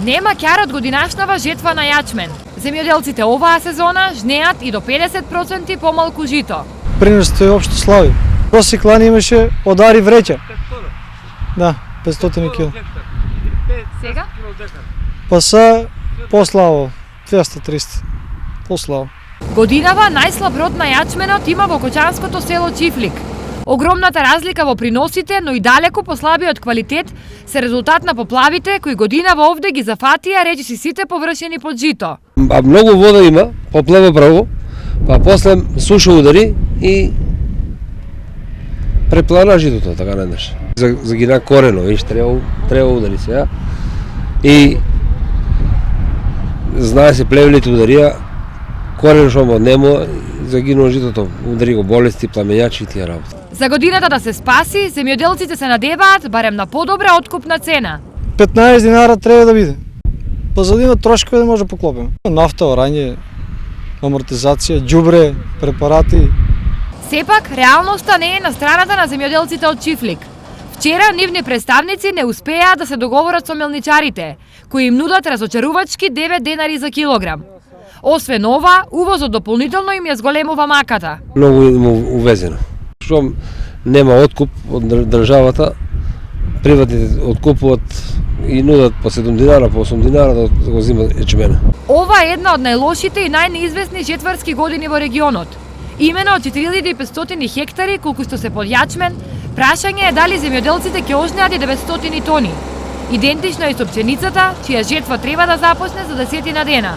Нема ќар од годинашнава жетва на јачмен. Земјоделците оваа сезона жнеат и до 50% помалку жито. Приносите е општо слаби. Просек лани имаше одари вреќа. Да, 500 кг. Сега? Па са пославо, 200-300. Пославо. Годинава најслаб род на јачменот има во кочанското село Чифлик. Огромната разлика во приносите, но и далеку послабиот квалитет се резултат на поплавите кои годинава овде ги зафатија речиси сите површини под жито. А многу вода има, поплава право, па после суша удари и преплана житото, така недеш. Загина корено, виж, треба удари сега. И знае се плевелите ударија, корено што му однемо, загинува житото, удари го болести, пламењачи и тие работи. За годината да се спаси, земјоделците се надеваат барем на подобра откупна цена. 15 динара треба да биде. Па за да има трошкови да може да поклопиме. Нафта,орање, амортизација, џубре, препарати. Сепак, реалноста не е на страната на земјоделците од Чифлик. Вчера нивни представници не успеа да се договорат со мелничарите, кои им нудат разочарувачки 9 денари за килограм. Освен ова, увозот дополнително им ја зголемува маката. Многу има увезено. Што нема откуп од државата, приватните откупуваат и нудат по 7 динара, по 8 динара да го земат ечемена. Ова е една од најлошите и најнеизвестни жетварски години во регионот. Имено од 4500 хектари колку што се под јачмен, прашање е дали земјоделците ќе ожнеат и 900 тони. Идентично е со пченицата, чија жетва треба да започне за 10 дена.